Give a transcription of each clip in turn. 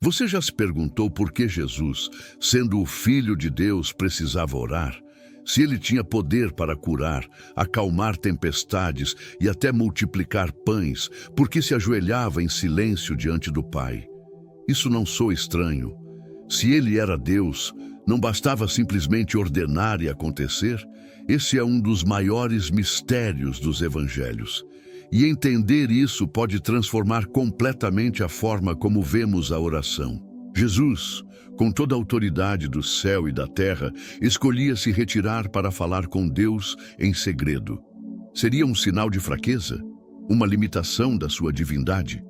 Você já se perguntou por que Jesus, sendo o Filho de Deus, precisava orar? Se ele tinha poder para curar, acalmar tempestades e até multiplicar pães, por que se ajoelhava em silêncio diante do Pai? Isso não soa estranho. Se ele era Deus, não bastava simplesmente ordenar e acontecer? Esse é um dos maiores mistérios dos evangelhos. E entender isso pode transformar completamente a forma como vemos a oração. Jesus, com toda a autoridade do céu e da terra, escolhia se retirar para falar com Deus em segredo. Seria um sinal de fraqueza? Uma limitação da sua divindade?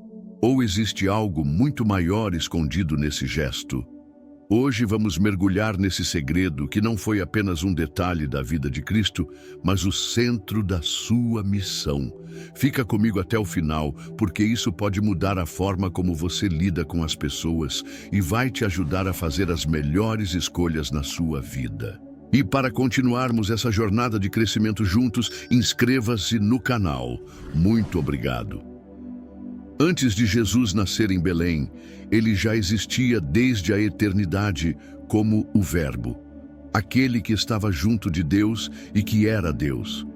Ou existe algo muito maior escondido nesse gesto? Hoje vamos mergulhar nesse segredo que não foi apenas um detalhe da vida de Cristo, mas o centro da sua missão. Fica comigo até o final, porque isso pode mudar a forma como você lida com as pessoas e vai te ajudar a fazer as melhores escolhas na sua vida. E para continuarmos essa jornada de crescimento juntos, inscreva-se no canal. Muito obrigado. Antes de Jesus nascer em Belém, ele já existia desde a eternidade como o Verbo, aquele que estava junto de Deus e que era Deus.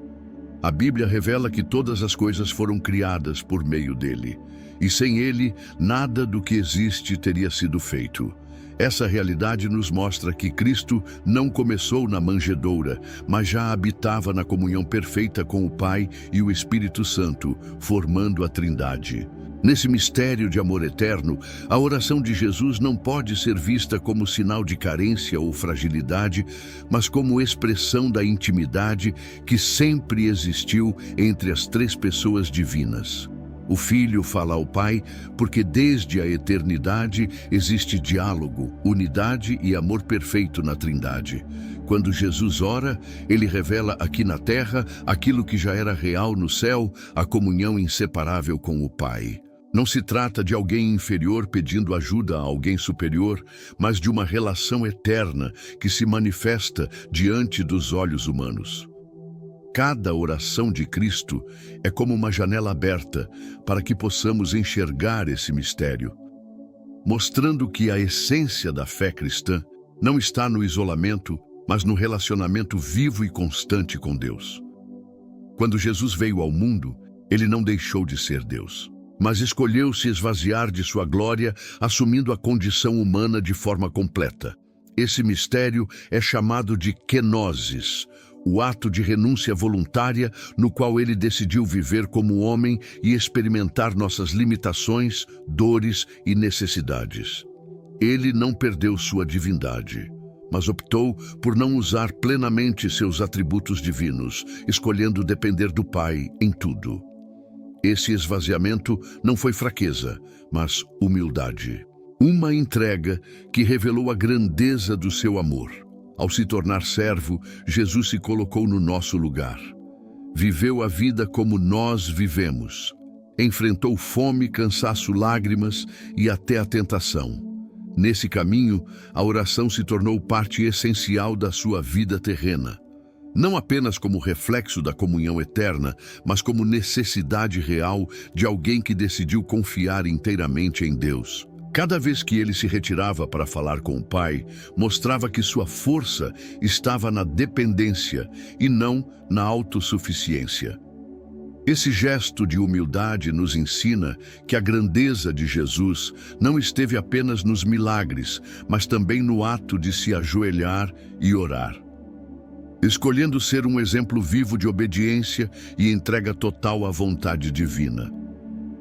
A Bíblia revela que todas as coisas foram criadas por meio dele, e sem ele, nada do que existe teria sido feito. Essa realidade nos mostra que Cristo não começou na manjedoura, mas já habitava na comunhão perfeita com o Pai e o Espírito Santo, formando a Trindade. Nesse mistério de amor eterno, a oração de Jesus não pode ser vista como sinal de carência ou fragilidade, mas como expressão da intimidade que sempre existiu entre as três pessoas divinas. O Filho fala ao Pai porque desde a eternidade existe diálogo, unidade e amor perfeito na Trindade. Quando Jesus ora, ele revela aqui na terra aquilo que já era real no céu, a comunhão inseparável com o Pai. Não se trata de alguém inferior pedindo ajuda a alguém superior, mas de uma relação eterna que se manifesta diante dos olhos humanos. Cada oração de Cristo é como uma janela aberta para que possamos enxergar esse mistério, mostrando que a essência da fé cristã não está no isolamento, mas no relacionamento vivo e constante com Deus. Quando Jesus veio ao mundo, ele não deixou de ser Deus, mas escolheu se esvaziar de sua glória, assumindo a condição humana de forma completa. Esse mistério é chamado de kenosis, o ato de renúncia voluntária no qual ele decidiu viver como homem e experimentar nossas limitações, dores e necessidades. Ele não perdeu sua divindade, mas optou por não usar plenamente seus atributos divinos, escolhendo depender do Pai em tudo. Esse esvaziamento não foi fraqueza, mas humildade. Uma entrega que revelou a grandeza do seu amor. Ao se tornar servo, Jesus se colocou no nosso lugar. Viveu a vida como nós vivemos. Enfrentou fome, cansaço, lágrimas e até a tentação. Nesse caminho, a oração se tornou parte essencial da sua vida terrena. Não apenas como reflexo da comunhão eterna, mas como necessidade real de alguém que decidiu confiar inteiramente em Deus. Cada vez que ele se retirava para falar com o Pai, mostrava que sua força estava na dependência e não na autossuficiência. Esse gesto de humildade nos ensina que a grandeza de Jesus não esteve apenas nos milagres, mas também no ato de se ajoelhar e orar, escolhendo ser um exemplo vivo de obediência e entrega total à vontade divina.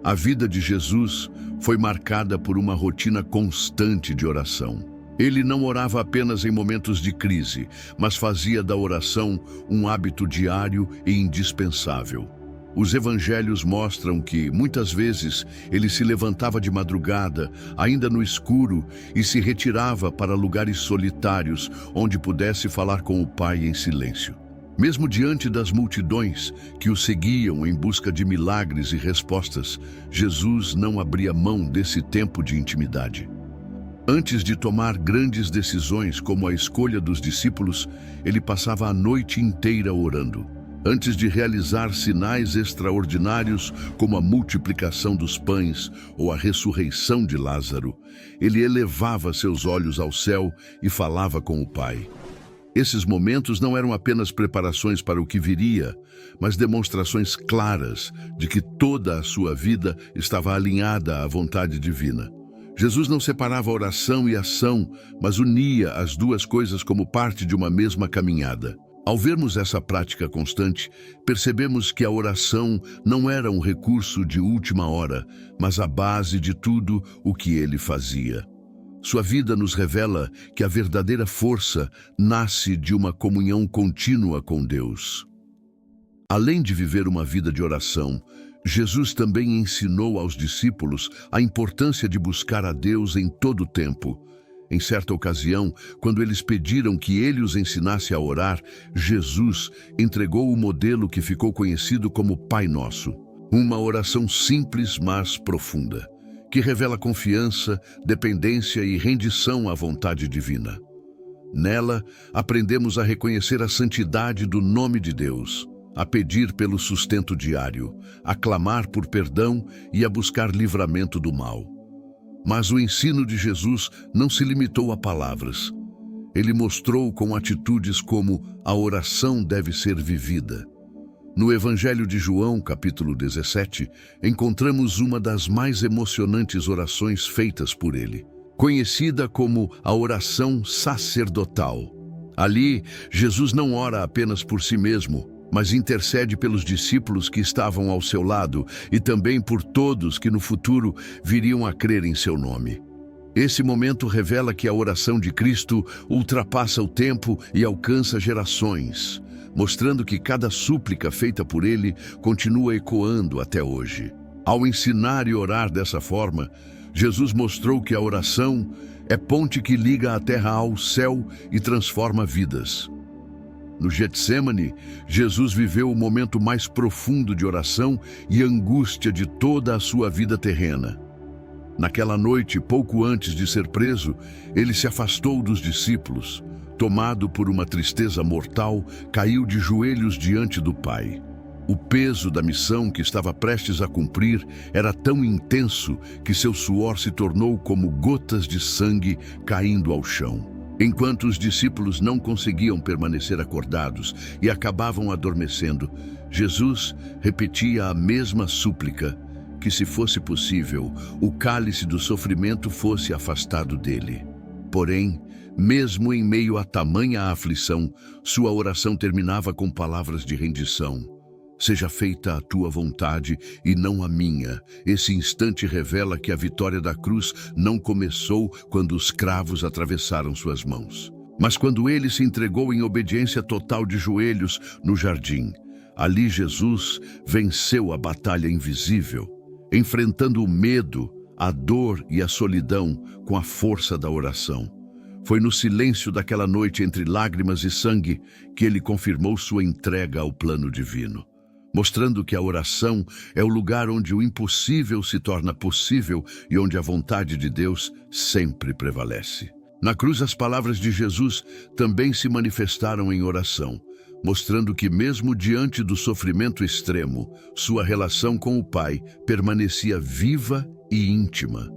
A vida de Jesus foi marcada por uma rotina constante de oração. Ele não orava apenas em momentos de crise, mas fazia da oração um hábito diário e indispensável. Os evangelhos mostram que, muitas vezes, ele se levantava de madrugada, ainda no escuro, e se retirava para lugares solitários, onde pudesse falar com o Pai em silêncio. Mesmo diante das multidões que o seguiam em busca de milagres e respostas, Jesus não abria mão desse tempo de intimidade. Antes de tomar grandes decisões, como a escolha dos discípulos, ele passava a noite inteira orando. Antes de realizar sinais extraordinários como a multiplicação dos pães ou a ressurreição de Lázaro, ele elevava seus olhos ao céu e falava com o Pai. Esses momentos não eram apenas preparações para o que viria, mas demonstrações claras de que toda a sua vida estava alinhada à vontade divina. Jesus não separava oração e ação, mas unia as duas coisas como parte de uma mesma caminhada. Ao vermos essa prática constante, percebemos que a oração não era um recurso de última hora, mas a base de tudo o que ele fazia. Sua vida nos revela que a verdadeira força nasce de uma comunhão contínua com Deus. Além de viver uma vida de oração, Jesus também ensinou aos discípulos a importância de buscar a Deus em todo o tempo. Em certa ocasião, quando eles pediram que ele os ensinasse a orar, Jesus entregou o modelo que ficou conhecido como Pai Nosso. Uma oração simples, mas profunda, que revela confiança, dependência e rendição à vontade divina. Nela, aprendemos a reconhecer a santidade do nome de Deus, a pedir pelo sustento diário, a clamar por perdão e a buscar livramento do mal. Mas o ensino de Jesus não se limitou a palavras. Ele mostrou com atitudes como a oração deve ser vivida. No Evangelho de João, capítulo 17, encontramos uma das mais emocionantes orações feitas por ele, conhecida como a oração sacerdotal. Ali, Jesus não ora apenas por si mesmo, mas intercede pelos discípulos que estavam ao seu lado e também por todos que no futuro viriam a crer em seu nome. Esse momento revela que a oração de Cristo ultrapassa o tempo e alcança gerações, mostrando que cada súplica feita por ele continua ecoando até hoje. Ao ensinar e orar dessa forma, Jesus mostrou que a oração é ponte que liga a terra ao céu e transforma vidas. No Getsêmani, Jesus viveu o momento mais profundo de oração e angústia de toda a sua vida terrena. Naquela noite, pouco antes de ser preso, ele se afastou dos discípulos. Tomado por uma tristeza mortal, caiu de joelhos diante do Pai. O peso da missão que estava prestes a cumprir era tão intenso que seu suor se tornou como gotas de sangue caindo ao chão. Enquanto os discípulos não conseguiam permanecer acordados e acabavam adormecendo, Jesus repetia a mesma súplica, que, se fosse possível, o cálice do sofrimento fosse afastado dele. Porém, mesmo em meio a tamanha aflição, sua oração terminava com palavras de rendição. Seja feita a tua vontade e não a minha. Esse instante revela que a vitória da cruz não começou quando os cravos atravessaram suas mãos, mas quando ele se entregou em obediência total de joelhos no jardim. Ali Jesus venceu a batalha invisível, enfrentando o medo, a dor e a solidão com a força da oração. Foi no silêncio daquela noite entre lágrimas e sangue que ele confirmou sua entrega ao plano divino, mostrando que a oração é o lugar onde o impossível se torna possível e onde a vontade de Deus sempre prevalece. Na cruz, as palavras de Jesus também se manifestaram em oração, mostrando que mesmo diante do sofrimento extremo, sua relação com o Pai permanecia viva e íntima.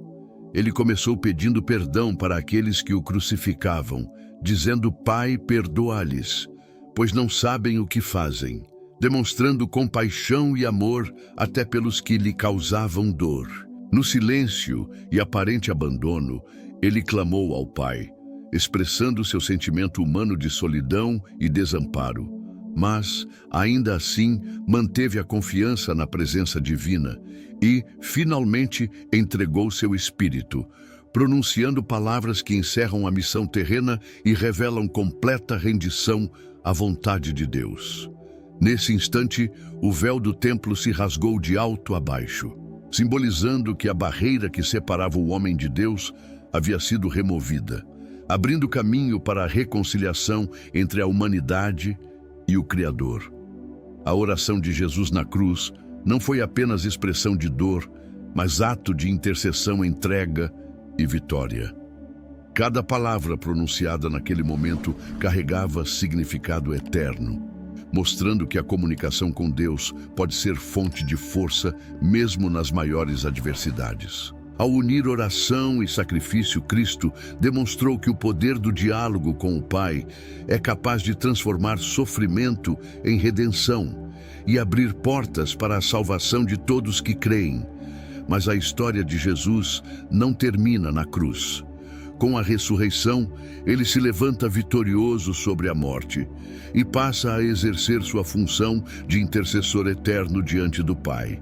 Ele começou pedindo perdão para aqueles que o crucificavam, dizendo: Pai, perdoa-lhes, pois não sabem o que fazem, demonstrando compaixão e amor até pelos que lhe causavam dor. No silêncio e aparente abandono, ele clamou ao Pai, expressando seu sentimento humano de solidão e desamparo, mas, ainda assim, manteve a confiança na presença divina e, finalmente, entregou seu espírito, pronunciando palavras que encerram a missão terrena e revelam completa rendição à vontade de Deus. Nesse instante, o véu do templo se rasgou de alto a baixo, simbolizando que a barreira que separava o homem de Deus havia sido removida, abrindo caminho para a reconciliação entre a humanidade e o Criador. A oração de Jesus na cruz não foi apenas expressão de dor, mas ato de intercessão, entrega e vitória. Cada palavra pronunciada naquele momento carregava significado eterno. mostrando que a comunicação com Deus pode ser fonte de força mesmo nas maiores adversidades. Ao unir oração e sacrifício, Cristo demonstrou que o poder do diálogo com o Pai é capaz de transformar sofrimento em redenção e abrir portas para a salvação de todos que creem. Mas a história de Jesus não termina na cruz. Com a ressurreição, ele se levanta vitorioso sobre a morte e passa a exercer sua função de intercessor eterno diante do Pai.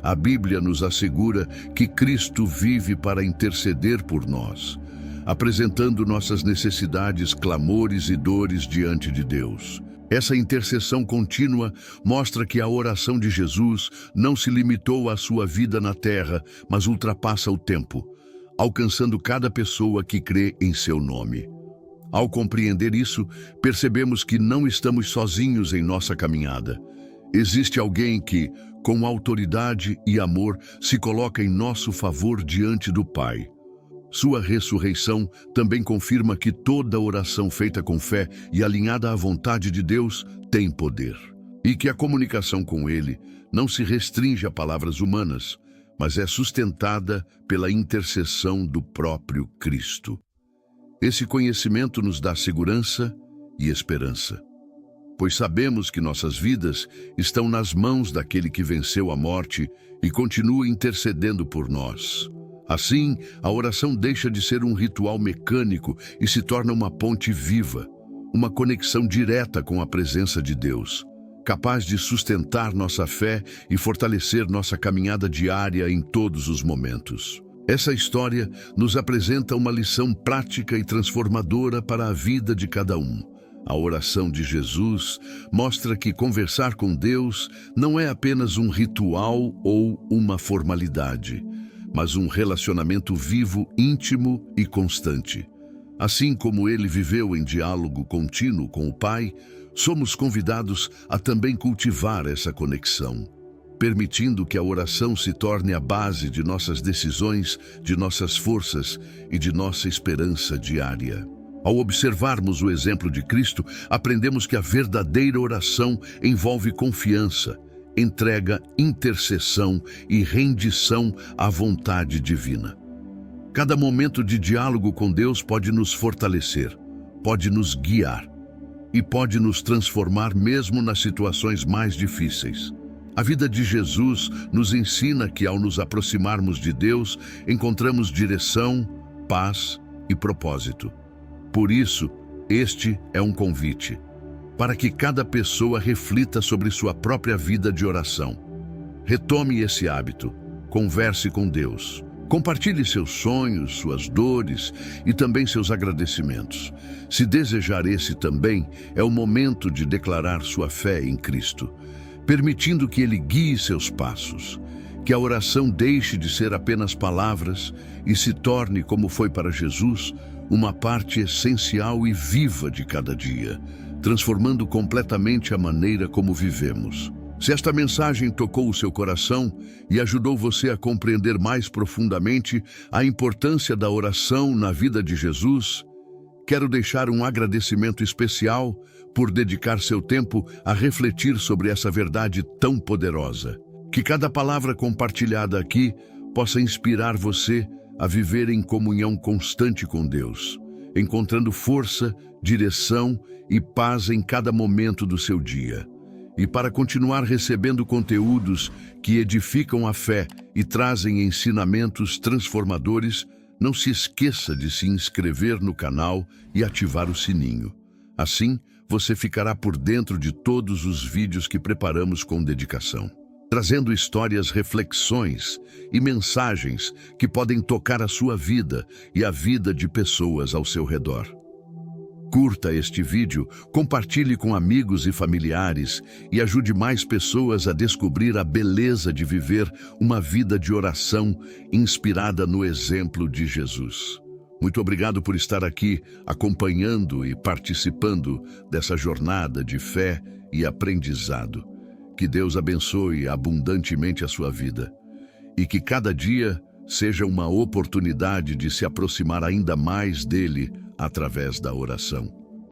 A Bíblia nos assegura que Cristo vive para interceder por nós, apresentando nossas necessidades, clamores e dores diante de Deus. Essa intercessão contínua mostra que a oração de Jesus não se limitou à sua vida na terra, mas ultrapassa o tempo, alcançando cada pessoa que crê em seu nome. Ao compreender isso, percebemos que não estamos sozinhos em nossa caminhada. Existe alguém que, com autoridade e amor, se coloca em nosso favor diante do Pai. Sua ressurreição também confirma que toda oração feita com fé e alinhada à vontade de Deus tem poder, e que a comunicação com Ele não se restringe a palavras humanas, mas é sustentada pela intercessão do próprio Cristo. Esse conhecimento nos dá segurança e esperança, pois sabemos que nossas vidas estão nas mãos daquele que venceu a morte e continua intercedendo por nós. Assim, a oração deixa de ser um ritual mecânico e se torna uma ponte viva, uma conexão direta com a presença de Deus, capaz de sustentar nossa fé e fortalecer nossa caminhada diária em todos os momentos. Essa história nos apresenta uma lição prática e transformadora para a vida de cada um. A oração de Jesus mostra que conversar com Deus não é apenas um ritual ou uma formalidade, mas um relacionamento vivo, íntimo e constante. Assim como ele viveu em diálogo contínuo com o Pai, somos convidados a também cultivar essa conexão, permitindo que a oração se torne a base de nossas decisões, de nossas forças e de nossa esperança diária. Ao observarmos o exemplo de Cristo, aprendemos que a verdadeira oração envolve confiança, entrega, intercessão e rendição à vontade divina. Cada momento de diálogo com Deus pode nos fortalecer, pode nos guiar e pode nos transformar mesmo nas situações mais difíceis. A vida de Jesus nos ensina que ao nos aproximarmos de Deus, encontramos direção, paz e propósito. Por isso, este é um convite para que cada pessoa reflita sobre sua própria vida de oração. Retome esse hábito, converse com Deus, compartilhe seus sonhos, suas dores e também seus agradecimentos. Se desejar esse também, é o momento de declarar sua fé em Cristo, permitindo que Ele guie seus passos, que a oração deixe de ser apenas palavras e se torne, como foi para Jesus, uma parte essencial e viva de cada dia, transformando completamente a maneira como vivemos. Se esta mensagem tocou o seu coração e ajudou você a compreender mais profundamente a importância da oração na vida de Jesus, quero deixar um agradecimento especial por dedicar seu tempo a refletir sobre essa verdade tão poderosa. Que cada palavra compartilhada aqui possa inspirar você a viver em comunhão constante com Deus, encontrando força, direção e paz em cada momento do seu dia. E para continuar recebendo conteúdos que edificam a fé e trazem ensinamentos transformadores, não se esqueça de se inscrever no canal e ativar o sininho. Assim, você ficará por dentro de todos os vídeos que preparamos com dedicação, trazendo histórias, reflexões e mensagens que podem tocar a sua vida e a vida de pessoas ao seu redor. Curta este vídeo, compartilhe com amigos e familiares e ajude mais pessoas a descobrir a beleza de viver uma vida de oração inspirada no exemplo de Jesus. Muito obrigado por estar aqui acompanhando e participando dessa jornada de fé e aprendizado. Que Deus abençoe abundantemente a sua vida e que cada dia seja uma oportunidade de se aproximar ainda mais dele através da oração.